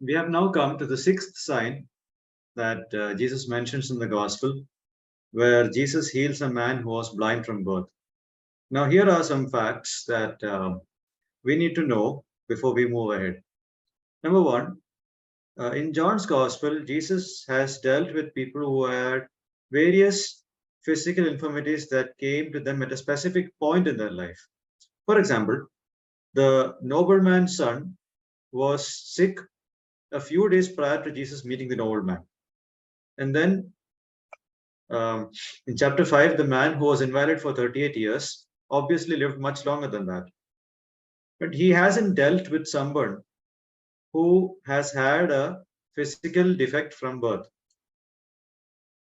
We have now come to the sixth sign that Jesus mentions in the gospel, where Jesus heals a man who was blind from birth. Now, here are some facts that we need to know before we move ahead. Number one, in John's gospel, Jesus has dealt with people who had various physical infirmities that came to them at a specific point in their life. For example, the nobleman's son was sick a few days prior to Jesus meeting the nobleman. And then in chapter 5, the man who was invalid for 38 years obviously lived much longer than that. But he hasn't dealt with someone who has had a physical defect from birth.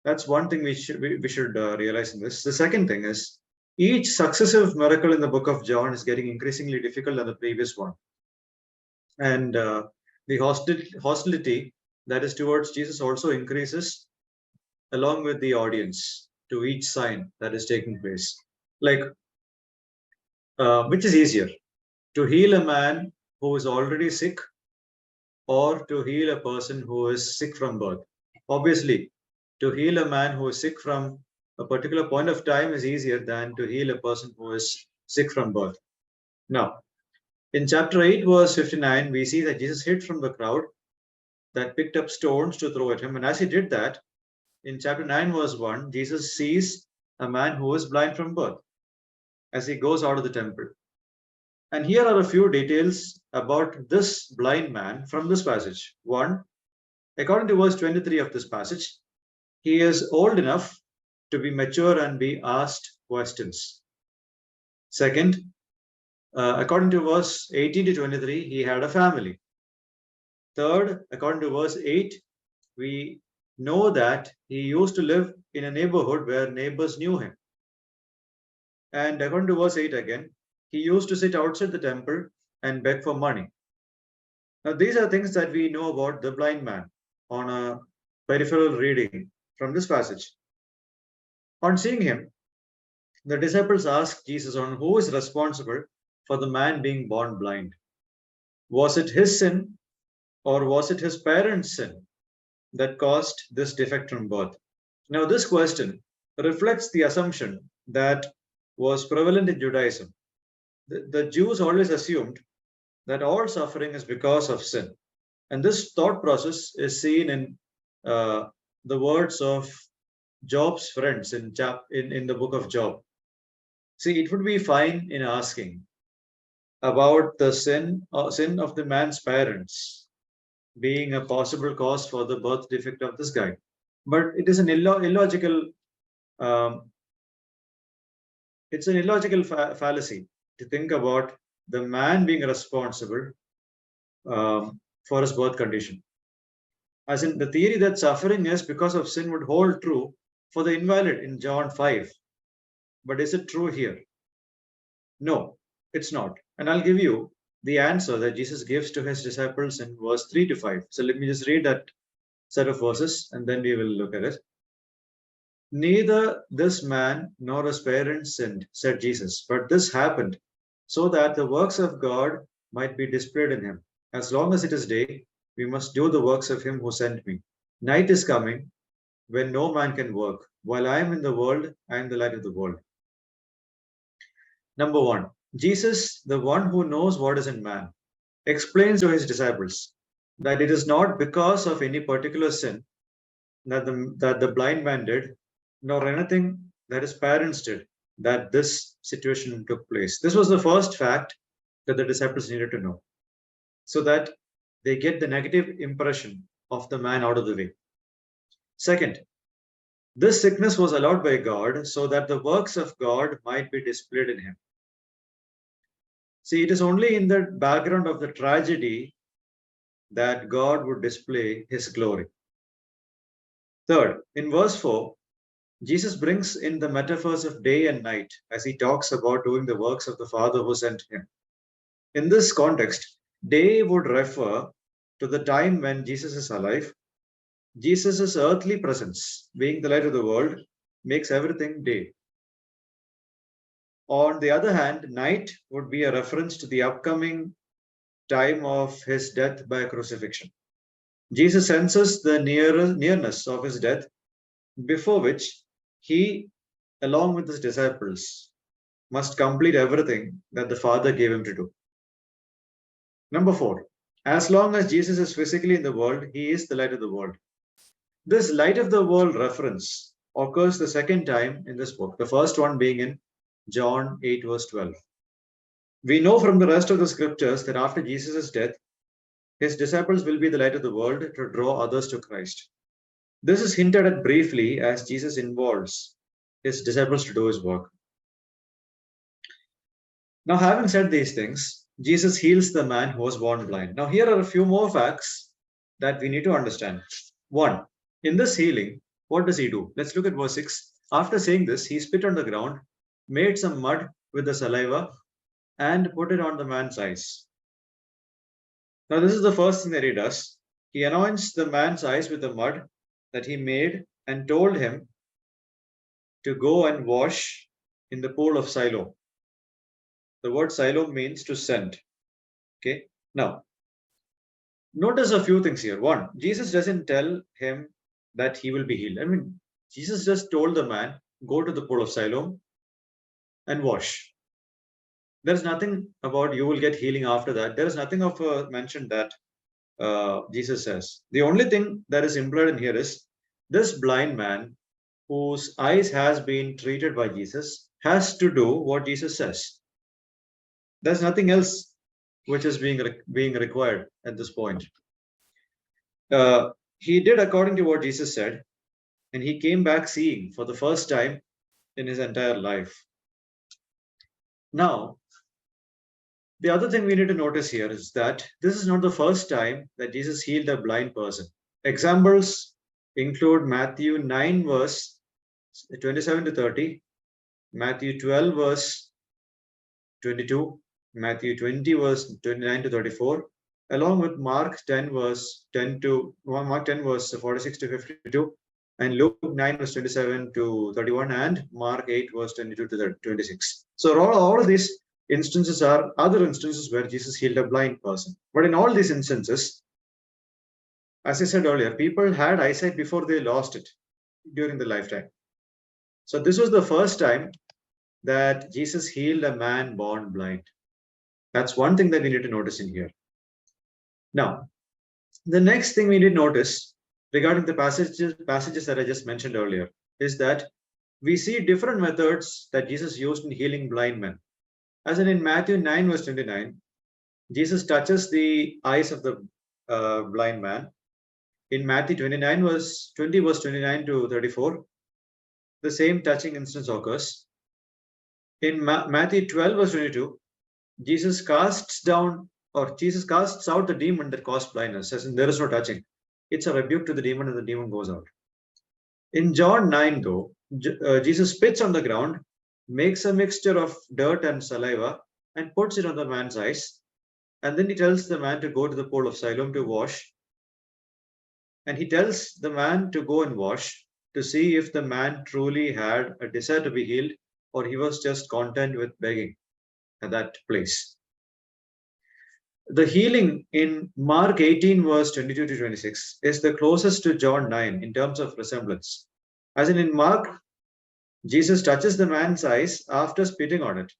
That's one thing we should realize in this. The second thing is each successive miracle in the book of John is getting increasingly difficult than the previous one. And the hostility that is towards Jesus also increases along with the audience to each sign that is taking place. Like, which is easier, to heal a man who is already sick or to heal a person who is sick from birth? Obviously, to heal a man who is sick from a particular point of time is easier than to heal a person who is sick from birth. Now, in chapter 8, verse 59, we see that Jesus hid from the crowd that picked up stones to throw at him. And as he did that, in chapter 9, verse 1, Jesus sees a man who is blind from birth as he goes out of the temple. And here are a few details about this blind man from this passage. One, according to verse 23 of this passage, he is old enough to be mature and be asked questions. Second, according to verse 18 to 23, he had a family. Third, according to verse 8, we know that he used to live in a neighborhood where neighbors knew him. And according to verse 8 again, he used to sit outside the temple and beg for money. Now, these are things that we know about the blind man on a peripheral reading from this passage. On seeing him, the disciples asked Jesus on who is responsible for the man being born blind. Was it his sin or was it his parents' sin that caused this defect from birth? Now, this question reflects the assumption that was prevalent in Judaism. The Jews always assumed that all suffering is because of sin. And this thought process is seen in the words of Job's friends in the book of Job. See, it would be fine in asking about the sin of the man's parents being a possible cause for the birth defect of this guy. But it is an illogical fallacy to think about the man being responsible for his birth condition. As in, the theory that suffering is because of sin would hold true for the invalid in John 5. But is it true here? No, it's not. And I'll give you the answer that Jesus gives to his disciples in verse 3 to 5. So let me just read that set of verses and then we will look at it. Neither this man nor his parents sinned, said Jesus, but this happened so that the works of God might be displayed in him. As long as it is day, we must do the works of him who sent me. Night is coming when no man can work. While I am in the world, I am the light of the world. Number one, Jesus, the one who knows what is in man, explains to his disciples that it is not because of any particular sin that the blind man did, nor anything that his parents did, that this situation took place. This was the first fact that the disciples needed to know, so that they get the negative impression of the man out of the way. Second, this sickness was allowed by God so that the works of God might be displayed in him. See, it is only in the background of the tragedy that God would display his glory. Third, in verse 4, Jesus brings in the metaphors of day and night as he talks about doing the works of the Father who sent him. In this context, day would refer to the time when Jesus is alive. Jesus' earthly presence, being the light of the world, makes everything day. On the other hand, night would be a reference to the upcoming time of his death by crucifixion. Jesus senses the nearness of his death, before which he, along with his disciples, must complete everything that the Father gave him to do. Number 4, as long as Jesus is physically in the world, he is the light of the world. This light of the world reference occurs the second time in this book, the first one being in John 8, verse 12. We know from the rest of the scriptures that after Jesus' death, his disciples will be the light of the world to draw others to Christ. This is hinted at briefly as Jesus involves his disciples to do his work. Now, having said these things, Jesus heals the man who was born blind. Now, here are a few more facts that we need to understand. 1, in this healing, what does he do? Let's look at verse 6. After saying this, he spit on the ground, made some mud with the saliva, and put it on the man's eyes. Now, this is the first thing that he does. He anoints the man's eyes with the mud that he made and told him to go and wash in the pool of Siloam. The word Siloam means to send. Okay. Now, notice a few things here. 1, Jesus doesn't tell him that he will be healed. I mean, Jesus just told the man, go to the pool of Siloam and wash. There's nothing about you will get healing after that. There is nothing of mention that Jesus says. The only thing that is implied in here is this blind man whose eyes has been treated by Jesus has to do what Jesus says. There's nothing else which is being required at this point. He did according to what Jesus said, and he came back seeing for the first time in his entire life. Now, the other thing we need to notice here is that this is not the first time that Jesus healed a blind person. Examples include Matthew 9, verse 27 to 30, Matthew 12, verse 22, Matthew 20, verse 29 to 34, along with Mark 10, verse 46 to 52, and Luke 9, verse 27 to 31, and Mark 8, verse 22 to 26. So all of these instances are other instances where Jesus healed a blind person. But in all these instances, as I said earlier, people had eyesight before they lost it during the lifetime. So this was the first time that Jesus healed a man born blind. That's one thing that we need to notice in here. Now, the next thing we need to notice regarding the passages that I just mentioned earlier is that we see different methods that Jesus used in healing blind men. As in Matthew 9, verse 29, Jesus touches the eyes of the blind man. In Matthew 29, verse 29 to 34, the same touching instance occurs. In Matthew 12, verse 22, Jesus casts out the demon that caused blindness, as in there is no touching. It's a rebuke to the demon and the demon goes out. In John 9, though, Jesus spits on the ground, makes a mixture of dirt and saliva, and puts it on the man's eyes. And then he tells the man to go to the pool of Siloam to wash. And he tells the man to go and wash to see if the man truly had a desire to be healed or he was just content with begging at that place. The healing in Mark 18, verse 22 to 26 is the closest to John 9 in terms of resemblance. As in Mark, Jesus touches the man's eyes after spitting on it.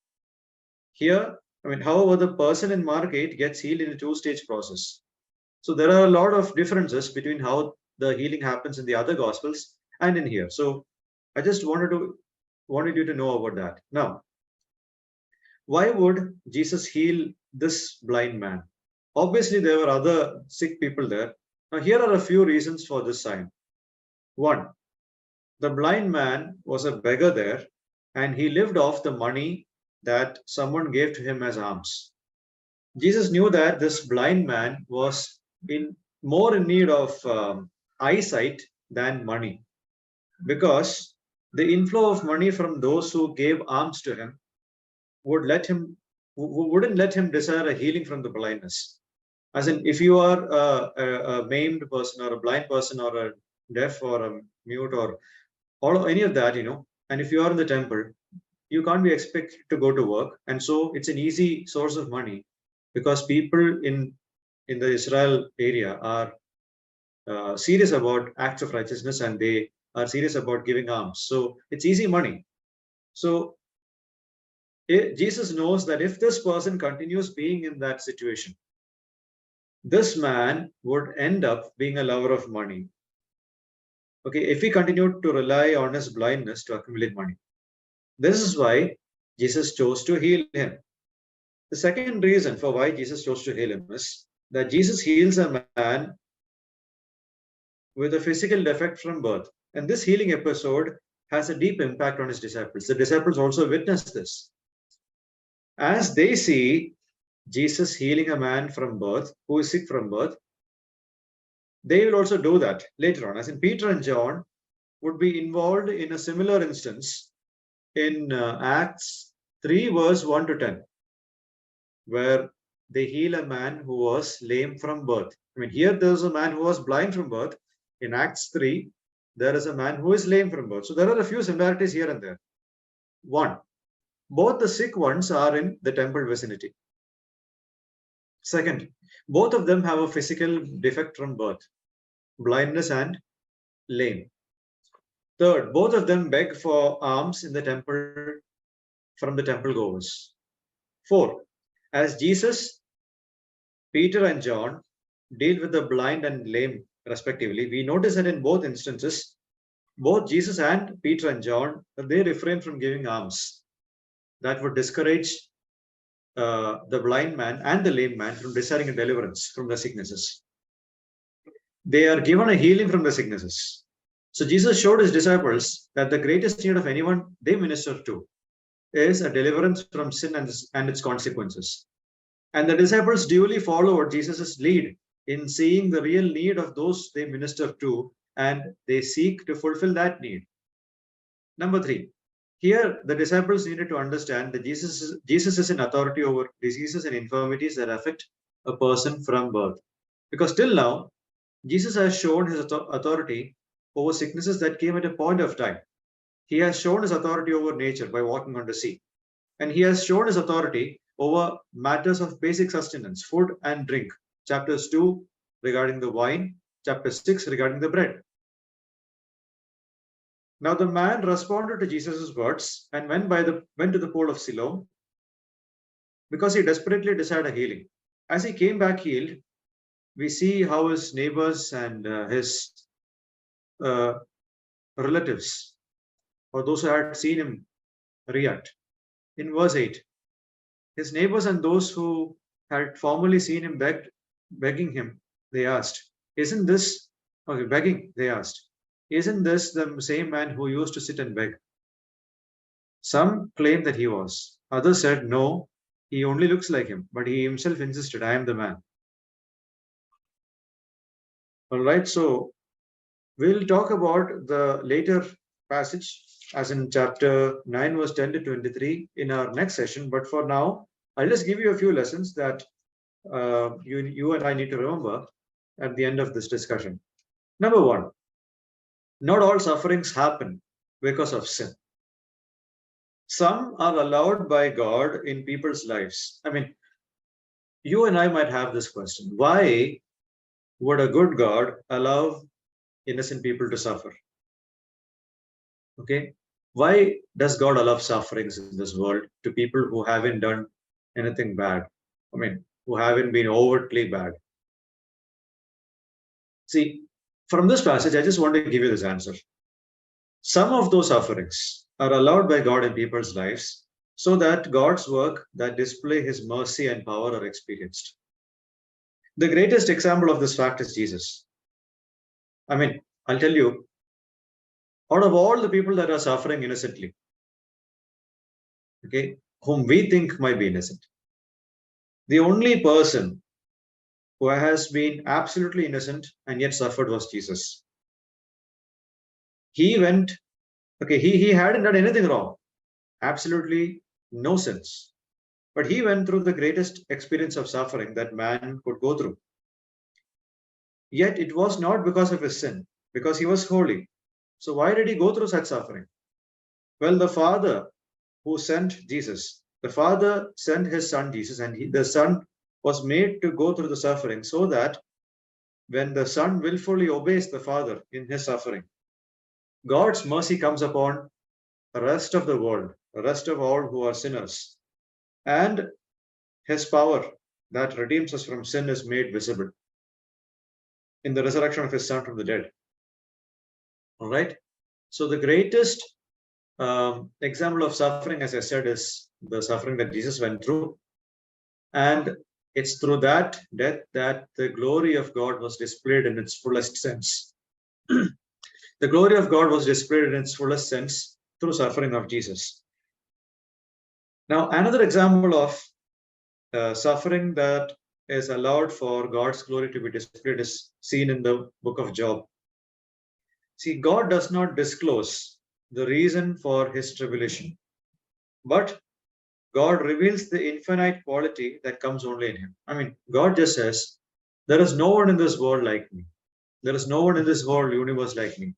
Here, however, the person in Mark 8 gets healed in a two-stage process. So there are a lot of differences between how the healing happens in the other gospels and in here. So I just wanted you to know about that. Now, why would Jesus heal this blind man? Obviously, there were other sick people there. Now, here are a few reasons for this sign. 1, the blind man was a beggar there, and he lived off the money that someone gave to him as alms. Jesus knew that this blind man was more in need of eyesight than money, because the inflow of money from those who gave alms to him wouldn't let him desire a healing from the blindness. As in, if you are a maimed person or a blind person or a deaf or a mute or any of that, and if you are in the temple, you can't be expected to go to work, and so it's an easy source of money because people in the Israel area are serious about acts of righteousness and they are serious about giving alms. So it's easy money. So Jesus knows that if this person continues being in that situation, this man would end up being a lover of money. Okay, if he continued to rely on his blindness to accumulate money. This is why Jesus chose to heal him. The second reason for why Jesus chose to heal him is that Jesus heals a man with a physical defect from birth. And this healing episode has a deep impact on his disciples. The disciples also witnessed this. As they see Jesus healing a man from birth who is sick from birth, they will also do that later on. As in, Peter and John would be involved in a similar instance in Acts 3, verse 1 to 10, where they heal a man who was lame from birth. I mean, here there's a man who was blind from birth. In Acts 3, there is a man who is lame from birth. So there are a few similarities here and there. One, both the sick ones are in the temple vicinity. Second, both of them have a physical defect from birth, blindness and lame. Third, both of them beg for alms in the temple from the temple goers. Fourth, as Jesus, Peter and John deal with the blind and lame respectively, we notice that in both instances, both Jesus and Peter and John, they refrain from giving alms. That would discourage the blind man and the lame man from desiring a deliverance from the sicknesses. They are given a healing from the sicknesses. So Jesus showed his disciples that the greatest need of anyone they minister to is a deliverance from sin and its consequences. And the disciples duly followed Jesus' lead in seeing the real need of those they minister to, and they seek to fulfill that need. Number 3, here the disciples needed to understand that Jesus is in authority over diseases and infirmities that affect a person from birth. Because till now, Jesus has shown his authority over sicknesses that came at a point of time. He has shown his authority over nature by walking on the sea. And he has shown his authority over matters of basic sustenance, food and drink. Chapters 2 regarding the wine, chapter 6 regarding the bread. Now the man responded to Jesus' words and went to the pool of Siloam because he desperately desired a healing. As he came back healed, we see how his neighbors and his relatives, or those who had seen him, react. In verse 8, his neighbors and those who had formerly seen him begging him, they asked, isn't this, they asked, isn't this the same man who used to sit and beg? Some claimed that he was. Others said, no, he only looks like him, but he himself insisted, I am the man. All right, so we'll talk about the later passage, as in chapter 9, verse 10 to 23, in our next session. But for now, I'll just give you a few lessons that you and I need to remember at the end of this discussion. Number 1, not all sufferings happen because of sin. Some are allowed by God in people's lives. I mean, you and I might have this question. Why would a good God allow innocent people to suffer? Okay, why does God allow sufferings in this world to people who haven't done anything bad? I mean, who haven't been overtly bad? See, from this passage, I just want to give you this answer. Some of those sufferings are allowed by God in people's lives so that God's work that display his mercy and power are experienced. The greatest example of this fact is Jesus. I mean, I'll tell you, out of all the people that are suffering innocently, okay, whom we think might be innocent, the only person who has been absolutely innocent and yet suffered was Jesus. He went, okay, he hadn't done anything wrong, absolutely no sins, but he went through the greatest experience of suffering that man could go through. Yet it was not because of his sin, because he was holy. So why did he go through such suffering? Well, the Father who sent Jesus, the Father sent his son Jesus, and the Son was made to go through the suffering so that when the Son willfully obeys the Father in his suffering, God's mercy comes upon the rest of the world, the rest of all who are sinners, and his power that redeems us from sin is made visible in the resurrection of his Son from the dead. All right. So the greatest example of suffering, as I said, is the suffering that Jesus went through. And it's through that death that the glory of God was displayed in its fullest sense. The glory of God was displayed in its fullest sense through suffering of Jesus. Now, another example of suffering that is allowed for God's glory to be displayed is seen in the book of Job. See, God does not disclose the reason for his tribulation, but God reveals the infinite quality that comes only in him. I mean, God just says, there is no one in this world like me. There is no one in this world universe like me.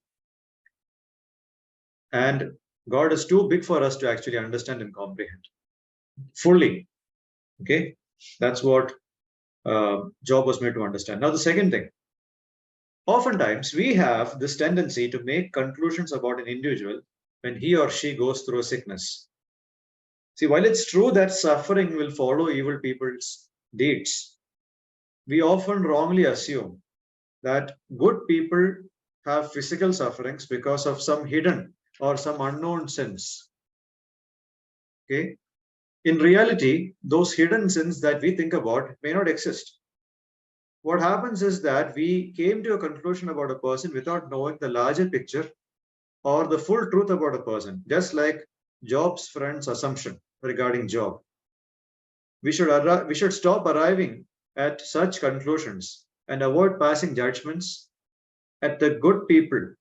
And God is too big for us to actually understand and comprehend fully. Okay, that's what Job was made to understand. Now, the second thing, oftentimes we have this tendency to make conclusions about an individual when he or she goes through a sickness. See, while it's true that suffering will follow evil people's deeds, we often wrongly assume that good people have physical sufferings because of some hidden or some unknown sins. Okay? In reality, those hidden sins that we think about may not exist. What happens is that we came to a conclusion about a person without knowing the larger picture or the full truth about a person, just like Job's friend's assumption regarding Job. We should stop arriving at such conclusions and avoid passing judgments at the good people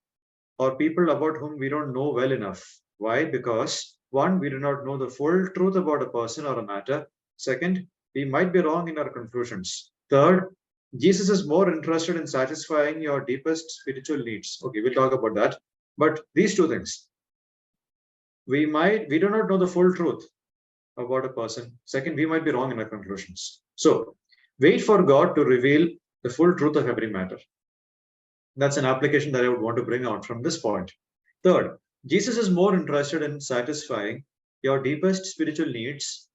or people about whom we don't know well enough. Why? Because one, we do not know the full truth about a person or a matter. Second, we might be wrong in our conclusions. Third, Jesus is more interested in satisfying your deepest spiritual needs. Okay, we'll talk about that. But these two things, we do not know the full truth about a person. Second, we might be wrong in our conclusions. So wait for God to reveal the full truth of every matter. That's an application that I would want to bring out from this point. Third, Jesus is more interested in satisfying your deepest spiritual needs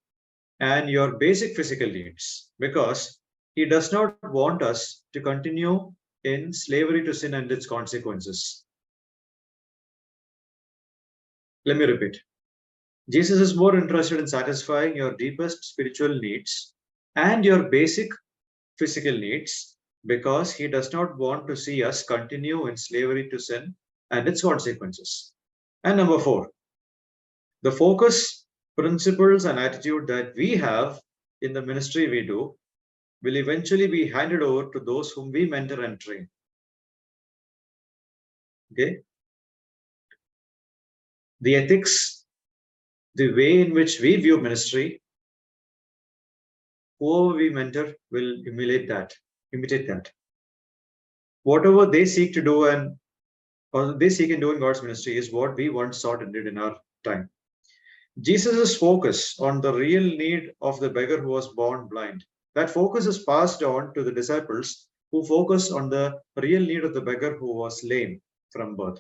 and your basic physical needs because he does not want us to continue in slavery to sin and its consequences. Let me repeat. Jesus is more interested in satisfying your deepest spiritual needs and your basic physical needs because he does not want to see us continue in slavery to sin and its consequences. And number 4, the focus, principles, and attitude that we have in the ministry we do will eventually be handed over to those whom we mentor and train. Okay? The ethics, the way in which we view ministry, whoever we mentor will imitate that. Whatever they seek to do or they seek and do in God's ministry is what we once sought and did in our time. Jesus' focus on the real need of the beggar who was born blind, that focus is passed on to the disciples who focus on the real need of the beggar who was lame from birth.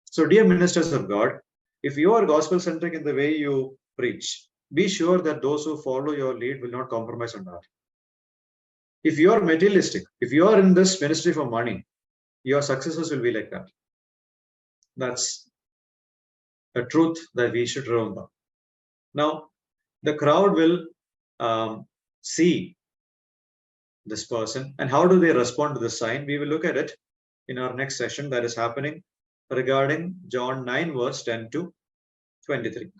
So, dear ministers of God, if you are gospel-centric in the way you preach, be sure that those who follow your lead will not compromise on that. If you are materialistic, if you are in this ministry for money, your successes will be like that. That's a truth that we should remember. Now, the crowd will see this person, and how do they respond to the sign? We will look at it in our next session that is happening regarding John 9 verse 10 to 23.